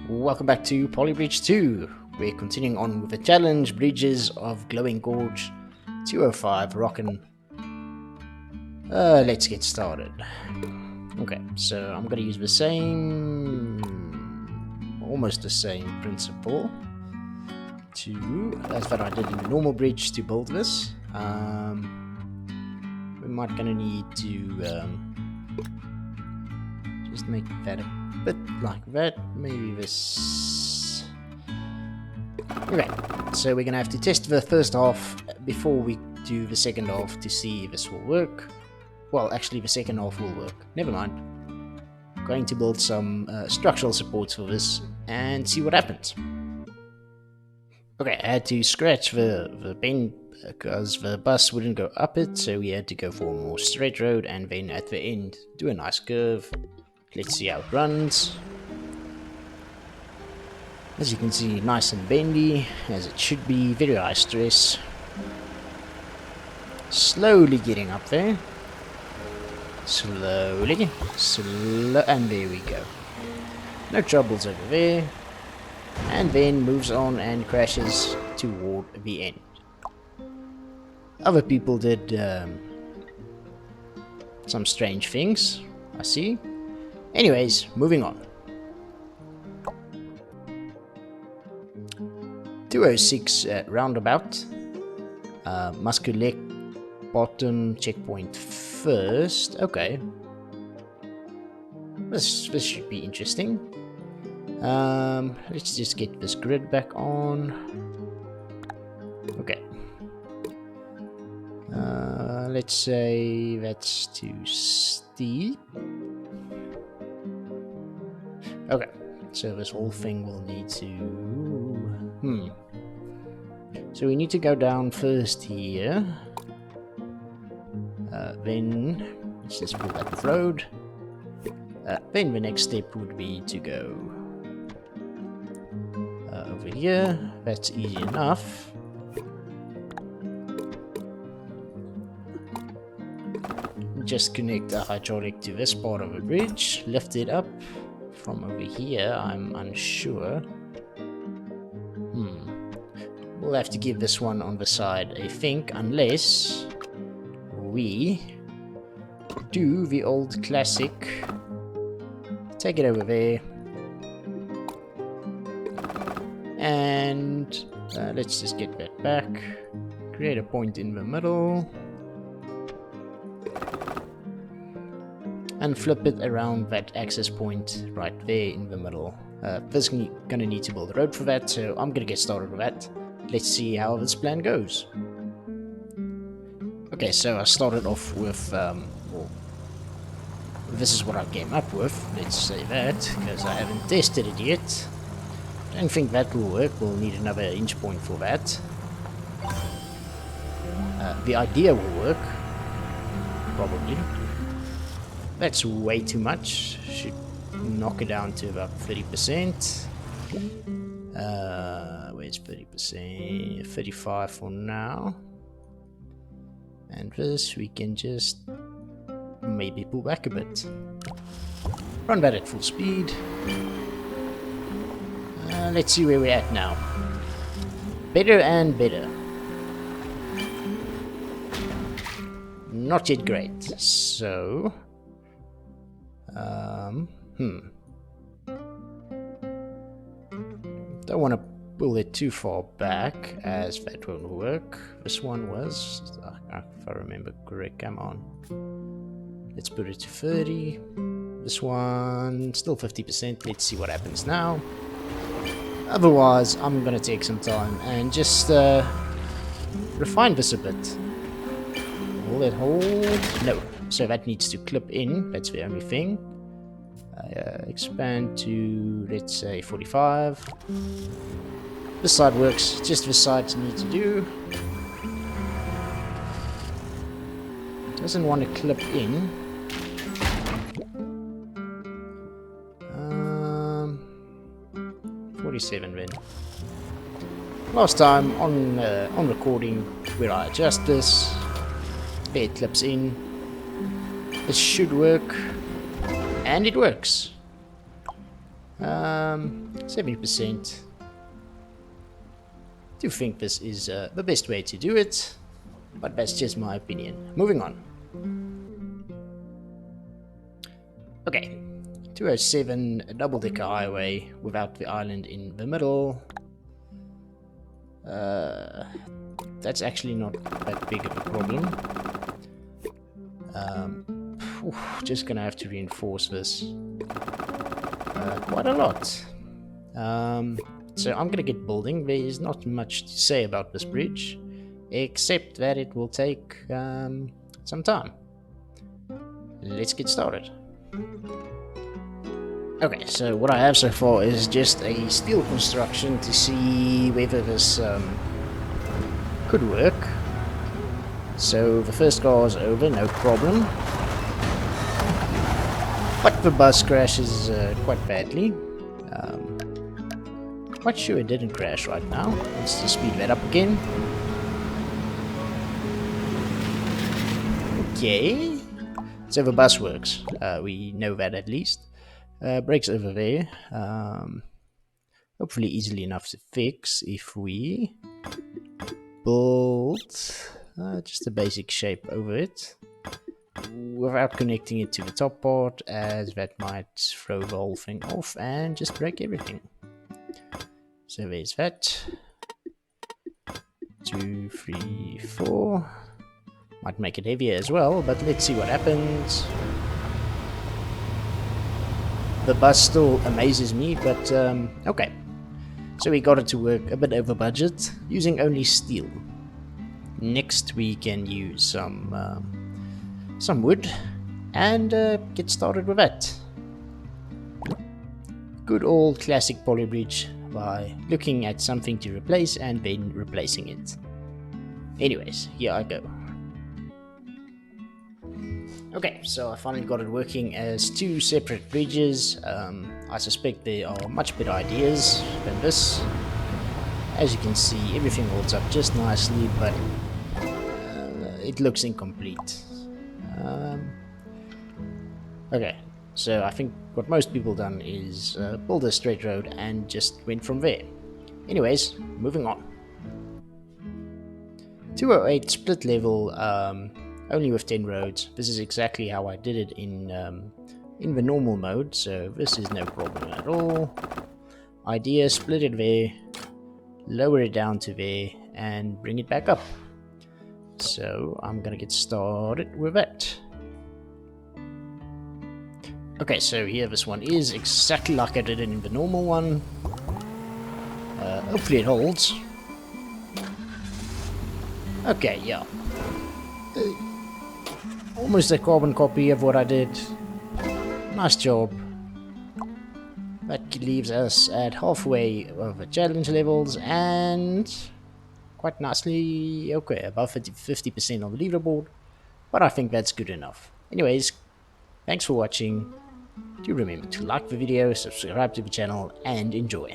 Welcome back to Polybridge 2. We're continuing on with the challenge bridges of Glowing Gorge 205 Rockin. Let's get started. Okay, so I'm gonna use the same, almost the same principle as that I did in the normal bridge to build this. We might gonna need to just make that a bit like that, maybe this. Okay, so we're gonna have to test the first half before we do the second half to see if this will work. Well, actually the second half will work. Never mind. I'm going to build some structural supports for this and see what happens. Okay, I had to scratch the bend because the bus wouldn't go up it, so we had to go for a more straight road and then at the end do a nice curve. Let's see how it runs. As you can see, nice and bendy, as it should be, very high stress. Slowly getting up there. Slowly, and there we go. No troubles over there. And then moves on and crashes toward the end. Other people did some strange things, I see. Anyways, moving on. 206 Roundabout. Must collect bottom checkpoint first. Okay. This should be interesting. Let's just get this grid back on. Okay. Let's say that's too steep. Okay, so this whole thing will need to... So we need to go down first here. Then, let's just pull that road. Then the next step would be to go over here. That's easy enough. Just connect the hydraulic to this part of the bridge, lift it up. From over here, I'm unsure. We'll have to give this one on the side, I think, unless we do the old classic. Take it over there. And let's just get that back. Create a point in the middle. And flip it around that access point right there in the middle. This is gonna need to build a road for that, so I'm gonna get started with that. Let's see how this plan goes. Okay, so I started off with, well, this is what I came up with, let's say that, because I haven't tested it yet. Don't think that will work, we'll need another inch point for that. The idea will work, probably. That's way too much. Should knock it down to about 30%. Where's 30%? 35 for now. And this we can just maybe pull back a bit. Run that at full speed. Let's see where we're at now. Better and better. Not yet great. So... Don't want to pull it too far back, as that won't work. This one was, if I remember correct, come on. Let's put it to 30. This one, still 50%. Let's see what happens now. Otherwise, I'm gonna take some time and just refine this a bit. Will it hold? No. So that needs to clip in, that's the only thing. Expand to, let's say, 45. This side works, just this side need to do. Doesn't want to clip in. 47 then. Last time on recording where I adjust this, there it clips in. This should work. And it works. 70%. Do think this is the best way to do it, but that's just my opinion. Moving on. Okay, 207, a double-decker highway without the island in the middle. That's actually not that big of a problem. Just gonna have to reinforce this quite a lot. So I'm gonna get building. There is not much to say about this bridge, except that it will take some time. Let's get started. Okay, so what I have so far is just a steel construction to see whether this could work. So the first car is over, no problem. But the bus crashes quite badly. Quite sure it didn't crash right now. Let's just speed that up again. Okay. So the bus works. We know that at least. Brakes over there. Hopefully easily enough to fix if we build just a basic shape over it without connecting it to the top part, as that might throw the whole thing off and just break everything. So there's that. 2, 3, 4. Might make it heavier as well, but let's see what happens. The bus still amazes me, but okay. So we got it to work a bit over budget, using only steel. Next we can use some wood and get started with that. Good old classic poly bridge by looking at something to replace and then replacing it. Anyways, here I go. Okay, so I finally got it working as 2 separate bridges. I suspect there are much better ideas than this. As you can see, everything holds up just nicely, but it looks incomplete. Okay, so I think what most people done is build a straight road and just went from there. Anyways, moving on. 208 split level, only with 10 roads. This is exactly how I did it in the normal mode, so this is no problem at all. Idea, split it there, lower it down to there, and bring it back up. So I'm gonna get started with that. Okay, so here this one is exactly like I did it in the normal one. Hopefully it holds. Okay, yeah. Almost a carbon copy of what I did. Nice job. That leaves us at halfway of the challenge levels and quite nicely, okay, above 50% on the leaderboard, but I think that's good enough. Anyways, thanks for watching. Do remember to like the video, subscribe to the channel, and enjoy.